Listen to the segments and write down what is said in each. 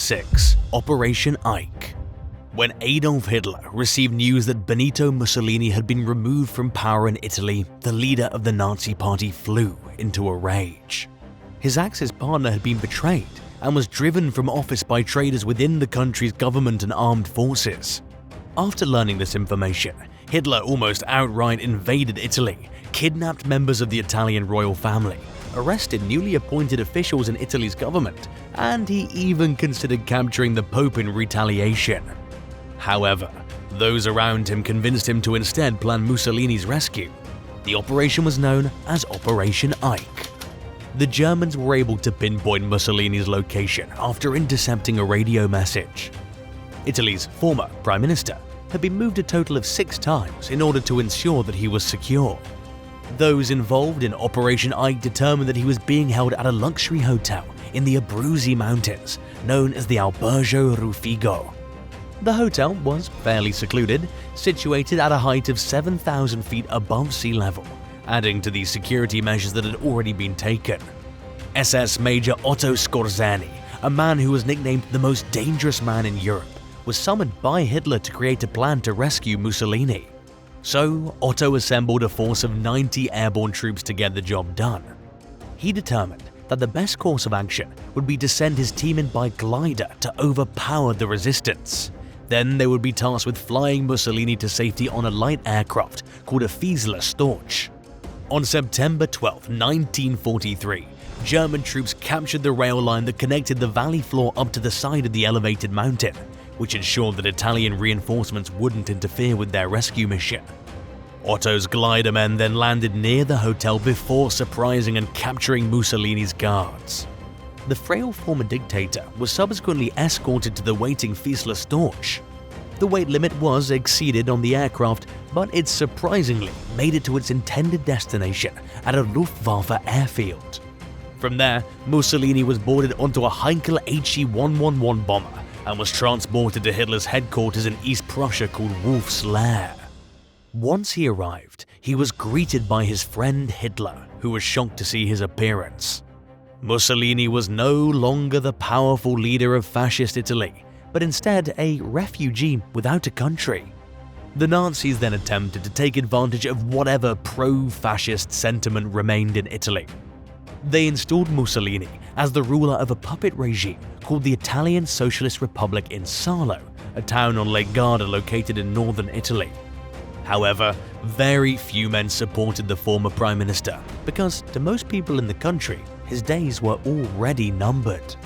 6. Operation Ike. When Adolf Hitler received news that Benito Mussolini had been removed from power in Italy, the leader of the Nazi party flew into a rage. His Axis partner had been betrayed and was driven from office by traitors within the country's government and armed forces. After learning this information, Hitler almost outright invaded Italy, kidnapped members of the Italian royal family, arrested newly appointed officials in Italy's government, and he even considered capturing the Pope in retaliation. However, those around him convinced him to instead plan Mussolini's rescue. The operation was known as Operation Ike. The Germans were able to pinpoint Mussolini's location after intercepting a radio message. Italy's former prime minister had been moved a total of 6 times in order to ensure that he was secure. Those involved in Operation Ike determined that he was being held at a luxury hotel in the Abruzzi Mountains, known as the Albergo Rufigo. The hotel was fairly secluded, situated at a height of 7,000 feet above sea level, adding to the security measures that had already been taken. SS Major Otto Skorzeny, a man who was nicknamed the most dangerous man in Europe, was summoned by Hitler to create a plan to rescue Mussolini. So, Otto assembled a force of 90 airborne troops to get the job done. He determined that the best course of action would be to send his team in by glider to overpower the resistance. Then they would be tasked with flying Mussolini to safety on a light aircraft called a Fieseler Storch. On September 12, 1943, German troops captured the rail line that connected the valley floor up to the side of the elevated mountain, which ensured that Italian reinforcements wouldn't interfere with their rescue mission. Otto's glider men then landed near the hotel before surprising and capturing Mussolini's guards. The frail former dictator was subsequently escorted to the waiting Fieseler Storch. The weight limit was exceeded on the aircraft, but it surprisingly made it to its intended destination at a Luftwaffe airfield. From there, Mussolini was boarded onto a Heinkel HE-111 bomber and was transported to Hitler's headquarters in East Prussia called Wolf's Lair. Once he arrived, he was greeted by his friend Hitler, who was shocked to see his appearance. Mussolini was no longer the powerful leader of fascist Italy, but instead a refugee without a country. The Nazis then attempted to take advantage of whatever pro-fascist sentiment remained in Italy. They installed Mussolini as the ruler of a puppet regime called the Italian Socialist Republic in Salo, a town on Lake Garda located in northern Italy. However, very few men supported the former prime minister because, to most people in the country, his days were already numbered.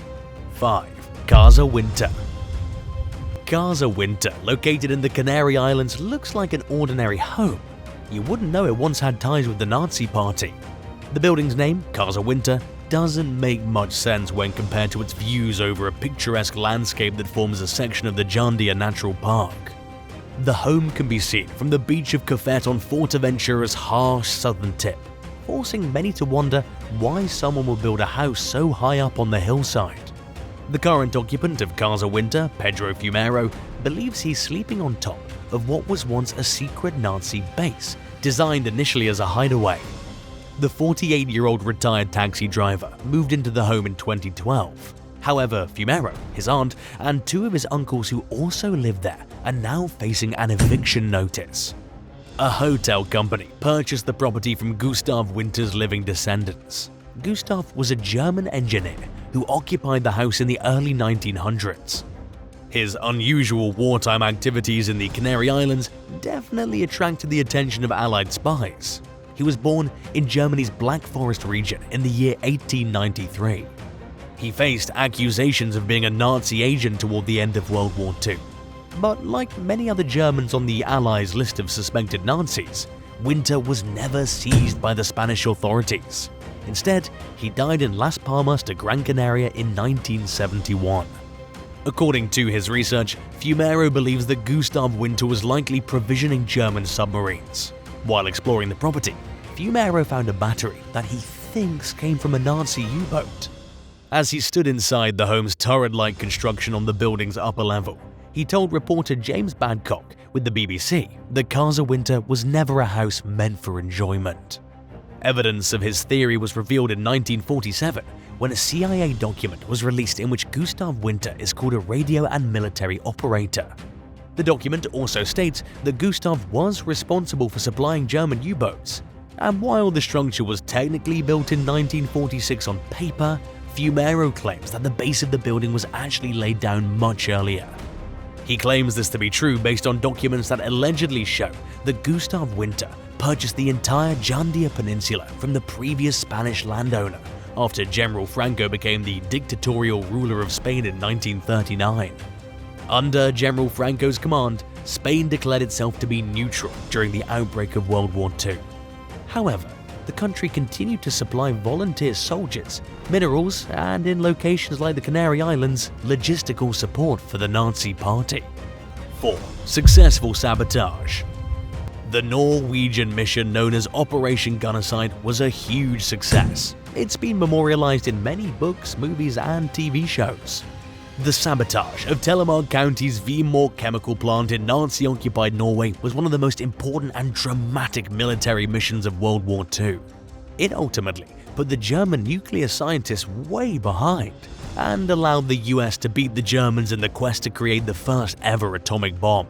5. Gaza Winter. Gaza Winter, located in the Canary Islands, looks like an ordinary home. You wouldn't know it once had ties with the Nazi party. The building's name, Gaza Winter, doesn't make much sense when compared to its views over a picturesque landscape that forms a section of the Jandia Natural Park. The home can be seen from the beach of Cafet on Fortaventura's harsh southern tip, forcing many to wonder why someone would build a house so high up on the hillside. The current occupant of Gaza Winter, Pedro Fumero, believes he's sleeping on top of what was once a secret Nazi base, designed initially as a hideaway. The 48-year-old retired taxi driver moved into the home in 2012. However, Fumero, his aunt, and 2 of his uncles who also lived there are now facing an eviction notice. A hotel company purchased the property from Gustav Winter's living descendants. Gustav was a German engineer who occupied the house in the early 1900s. His unusual wartime activities in the Canary Islands definitely attracted the attention of Allied spies. He was born in Germany's Black Forest region in the year 1893. He faced accusations of being a Nazi agent toward the end of World War II. But like many other Germans on the Allies' list of suspected Nazis, Winter was never seized by the Spanish authorities. Instead, he died in Las Palmas de Gran Canaria in 1971. According to his research, Fumero believes that Gustav Winter was likely provisioning German submarines. While exploring the property, Fumero found a battery that he thinks came from a Nazi U-boat. As he stood inside the home's turret-like construction on the building's upper level, he told reporter James Badcock with the BBC that Gaza Winter was never a house meant for enjoyment. Evidence of his theory was revealed in 1947 when a CIA document was released in which Gustav Winter is called a radio and military operator. The document also states that Gustav was responsible for supplying German U-boats, and while the structure was technically built in 1946 on paper, Fumero claims that the base of the building was actually laid down much earlier. He claims this to be true based on documents that allegedly show that Gustav Winter purchased the entire Jandia Peninsula from the previous Spanish landowner after General Franco became the dictatorial ruler of Spain in 1939. Under General Franco's command, Spain declared itself to be neutral during the outbreak of World War II. However, the country continued to supply volunteer soldiers, minerals, and in locations like the Canary Islands, logistical support for the Nazi Party. 4. Successful sabotage. The Norwegian mission known as Operation Gunnicide was a huge success. It's been memorialized in many books, movies, and TV shows. The sabotage of Telemark County's Vemork chemical plant in Nazi-occupied Norway was one of the most important and dramatic military missions of World War II. It ultimately put the German nuclear scientists way behind and allowed the US to beat the Germans in the quest to create the first ever atomic bomb.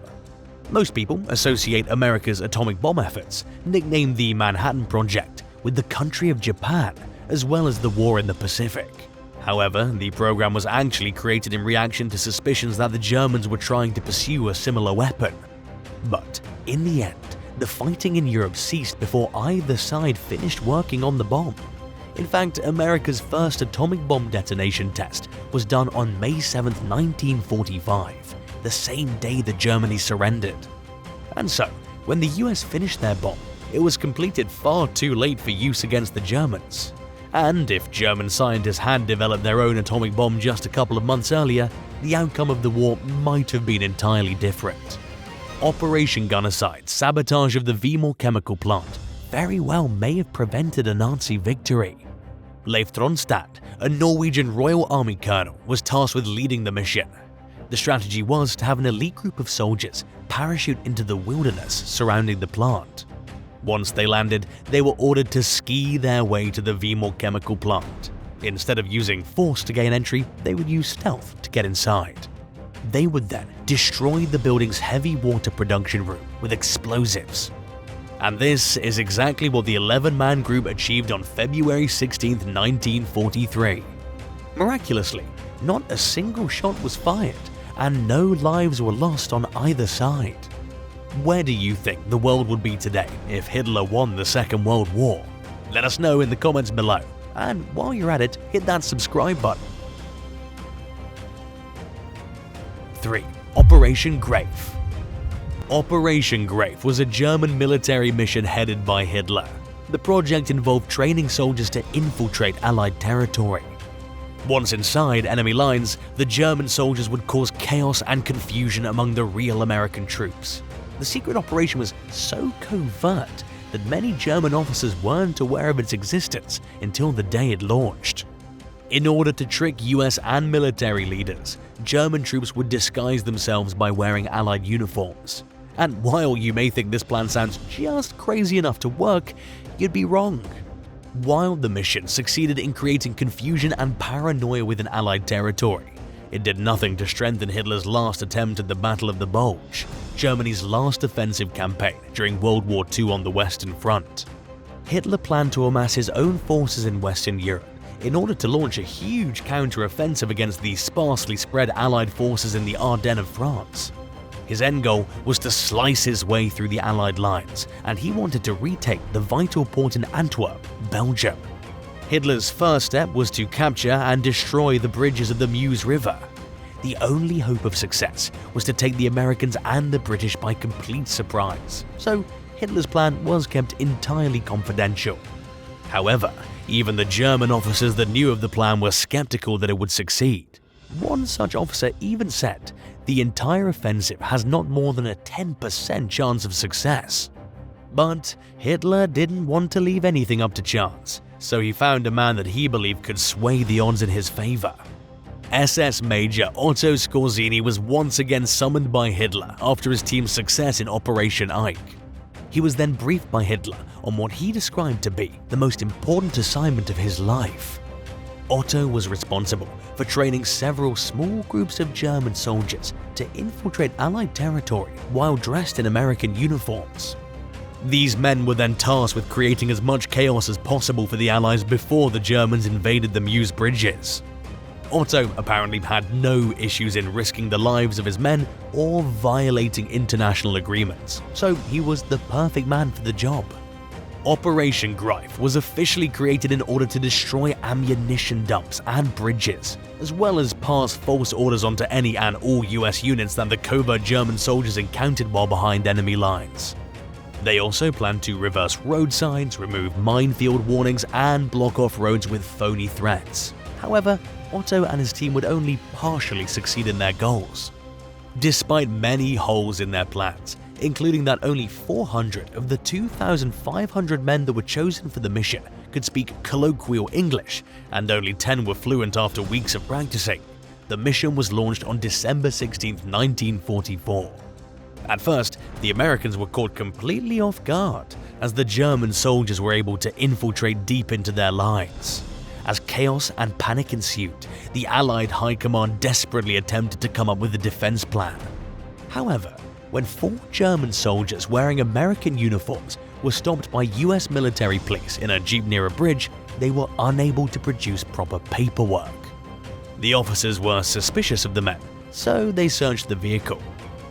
Most people associate America's atomic bomb efforts, nicknamed the Manhattan Project, with the country of Japan, as well as the war in the Pacific. However, the program was actually created in reaction to suspicions that the Germans were trying to pursue a similar weapon. But in the end, the fighting in Europe ceased before either side finished working on the bomb. In fact, America's first atomic bomb detonation test was done on May 7, 1945, the same day that Germany surrendered. And so, when the US finished their bomb, it was completed far too late for use against the Germans. And if German scientists had developed their own atomic bomb just a couple of months earlier, the outcome of the war might have been entirely different. Operation Gunnicide, sabotage of the Vemork chemical plant, very well may have prevented a Nazi victory. Leif Tronstad, a Norwegian Royal Army colonel, was tasked with leading the mission. The strategy was to have an elite group of soldiers parachute into the wilderness surrounding the plant. Once they landed, they were ordered to ski their way to the Vemork chemical plant. Instead of using force to gain entry, they would use stealth to get inside. They would then destroy the building's heavy water production room with explosives. And this is exactly what the 11-man group achieved on February 16, 1943. Miraculously, not a single shot was fired, and no lives were lost on either side. Where do you think the world would be today if Hitler won the Second World War? Let us know in the comments below, and while you're at it, hit that subscribe button. 3. Operation Grave. Operation Grave was a German military mission headed by Hitler. The project involved training soldiers to infiltrate Allied territory. Once inside enemy lines, the German soldiers would cause chaos and confusion among the real American troops. The secret operation was so covert that many German officers weren't aware of its existence until the day it launched. In order to trick US and military leaders, German troops would disguise themselves by wearing Allied uniforms. And while you may think this plan sounds just crazy enough to work, you'd be wrong. While the mission succeeded in creating confusion and paranoia within Allied territory, it did nothing to strengthen Hitler's last attempt at the Battle of the Bulge, Germany's last offensive campaign during World War II on the Western Front. Hitler planned to amass his own forces in Western Europe in order to launch a huge counter-offensive against the sparsely spread Allied forces in the Ardennes of France. His end goal was to slice his way through the Allied lines, and he wanted to retake the vital port in Antwerp, Belgium. Hitler's first step was to capture and destroy the bridges of the Meuse River. The only hope of success was to take the Americans and the British by complete surprise, so Hitler's plan was kept entirely confidential. However, even the German officers that knew of the plan were skeptical that it would succeed. One such officer even said, "The entire offensive has not more than a 10% chance of success." But Hitler didn't want to leave anything up to chance, so he found a man that he believed could sway the odds in his favor. SS Major Otto Skorzeny was once again summoned by Hitler after his team's success in Operation Ike. He was then briefed by Hitler on what he described to be the most important assignment of his life. Otto was responsible for training several small groups of German soldiers to infiltrate Allied territory while dressed in American uniforms. These men were then tasked with creating as much chaos as possible for the Allies before the Germans invaded the Meuse bridges. Otto apparently had no issues in risking the lives of his men or violating international agreements, so he was the perfect man for the job. Operation Greif was officially created in order to destroy ammunition dumps and bridges, as well as pass false orders onto any and all US units that the covert German soldiers encountered while behind enemy lines. They also planned to reverse road signs, remove minefield warnings, and block off roads with phony threats. However, Otto and his team would only partially succeed in their goals. Despite many holes in their plans, including that only 400 of the 2,500 men that were chosen for the mission could speak colloquial English, and only 10 were fluent after weeks of practicing, the mission was launched on December 16, 1944. At first, the Americans were caught completely off guard, as the German soldiers were able to infiltrate deep into their lines. As chaos and panic ensued, the Allied High Command desperately attempted to come up with a defense plan. However, when 4 German soldiers wearing American uniforms were stopped by US military police in a jeep near a bridge, they were unable to produce proper paperwork. The officers were suspicious of the men, so they searched the vehicle.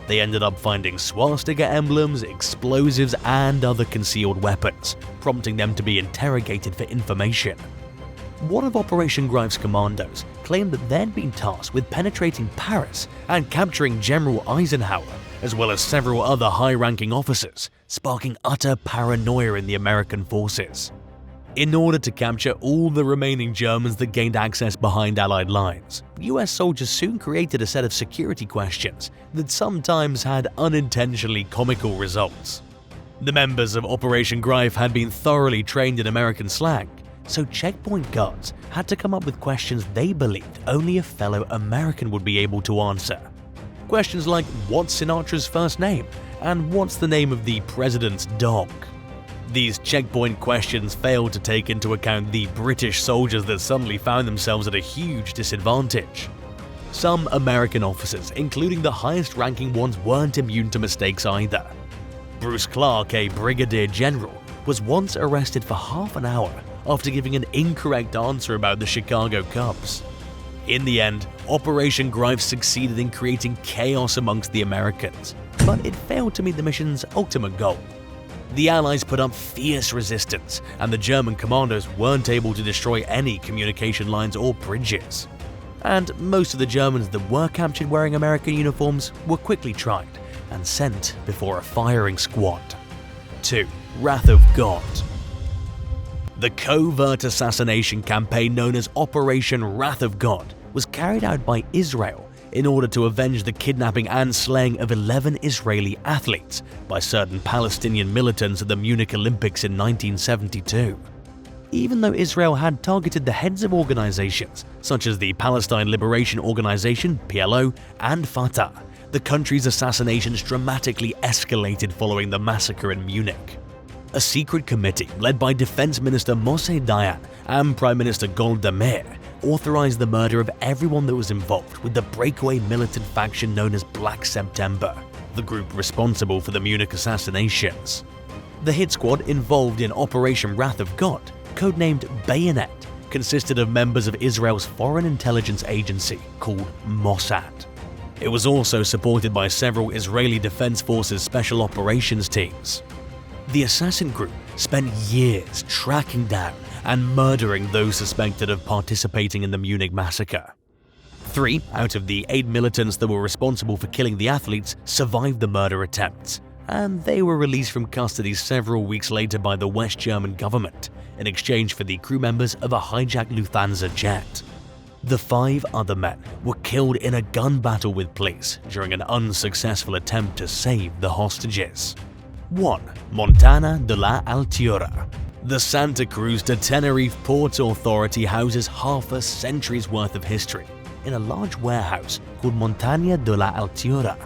They ended up finding swastika emblems, explosives, and other concealed weapons, prompting them to be interrogated for information. One of Operation Greif's commandos claimed that they'd been tasked with penetrating Paris and capturing General Eisenhower, as well as several other high-ranking officers, sparking utter paranoia in the American forces. In order to capture all the remaining Germans that gained access behind Allied lines, US soldiers soon created a set of security questions that sometimes had unintentionally comical results. The members of Operation Greif had been thoroughly trained in American slang, so checkpoint guards had to come up with questions they believed only a fellow American would be able to answer. Questions like, what's Sinatra's first name? And what's the name of the president's dog? These checkpoint questions failed to take into account the British soldiers that suddenly found themselves at a huge disadvantage. Some American officers, including the highest-ranking ones, weren't immune to mistakes either. Bruce Clark, a brigadier general, was once arrested for half an hour after giving an incorrect answer about the Chicago Cubs. In the end, Operation Greif succeeded in creating chaos amongst the Americans, but it failed to meet the mission's ultimate goal. The Allies put up fierce resistance, and the German commandos weren't able to destroy any communication lines or bridges. And most of the Germans that were captured wearing American uniforms were quickly tried and sent before a firing squad. 2. Wrath of God. The covert assassination campaign known as Operation Wrath of God was carried out by Israel in order to avenge the kidnapping and slaying of 11 Israeli athletes by certain Palestinian militants at the Munich Olympics in 1972. Even though Israel had targeted the heads of organizations such as the Palestine Liberation Organization (PLO) and Fatah, the country's assassinations dramatically escalated following the massacre in Munich. A secret committee led by Defense Minister Moshe Dayan and Prime Minister Golda Meir authorized the murder of everyone that was involved with the breakaway militant faction known as Black September, the group responsible for the Munich assassinations. The hit squad involved in Operation Wrath of God, codenamed Bayonet, consisted of members of Israel's foreign intelligence agency called Mossad. It was also supported by several Israeli Defense Forces special operations teams. The assassin group spent years tracking down and murdering those suspected of participating in the Munich massacre. 3 out of the 8 militants that were responsible for killing the athletes survived the murder attempts, and they were released from custody several weeks later by the West German government in exchange for the crew members of a hijacked Lufthansa jet. The 5 other men were killed in a gun battle with police during an unsuccessful attempt to save the hostages. 1. Montana de la Altura. The Santa Cruz de Tenerife Port Authority houses half a century's worth of history in a large warehouse called Montana de la Altura.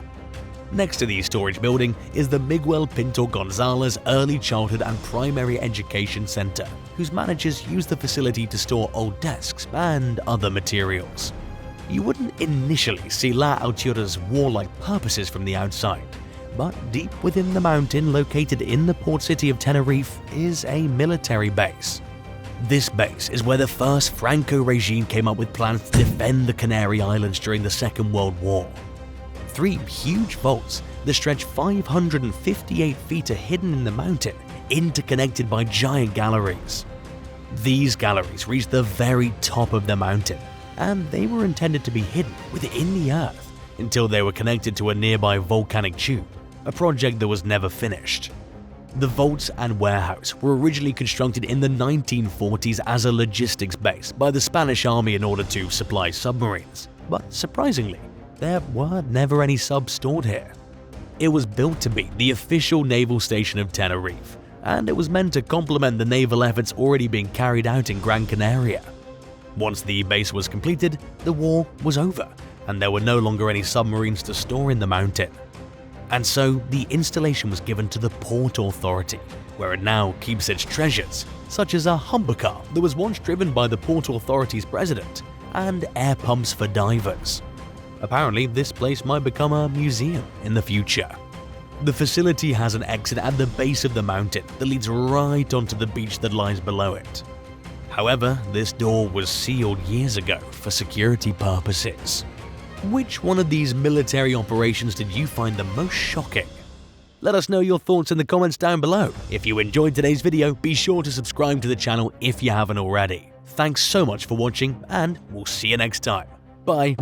Next to the storage building is the Miguel Pinto Gonzalez Early Childhood and Primary Education Center, whose managers use the facility to store old desks and other materials. You wouldn't initially see La Altura's warlike purposes from the outside, but deep within the mountain located in the port city of Tenerife is a military base. This base is where the first Franco regime came up with plans to defend the Canary Islands during the Second World War. 3 huge vaults that stretch 558 feet are hidden in the mountain, interconnected by giant galleries. These galleries reach the very top of the mountain, and they were intended to be hidden within the earth until they were connected to a nearby volcanic tube, a project that was never finished. The vaults and warehouse were originally constructed in the 1940s as a logistics base by the Spanish Army in order to supply submarines, but surprisingly, there were never any subs stored here. It was built to be the official naval station of Tenerife, and it was meant to complement the naval efforts already being carried out in Gran Canaria. Once the base was completed, the war was over, and there were no longer any submarines to store in the mountain. And so the installation was given to the Port Authority, where it now keeps its treasures, such as a Humber car that was once driven by the Port Authority's president, and air pumps for divers. Apparently, this place might become a museum in the future. The facility has an exit at the base of the mountain that leads right onto the beach that lies below it. However, this door was sealed years ago for security purposes. Which one of these military operations did you find the most shocking? Let us know your thoughts in the comments down below. If you enjoyed today's video, be sure to subscribe to the channel if you haven't already. Thanks so much for watching, and we'll see you next time. Bye.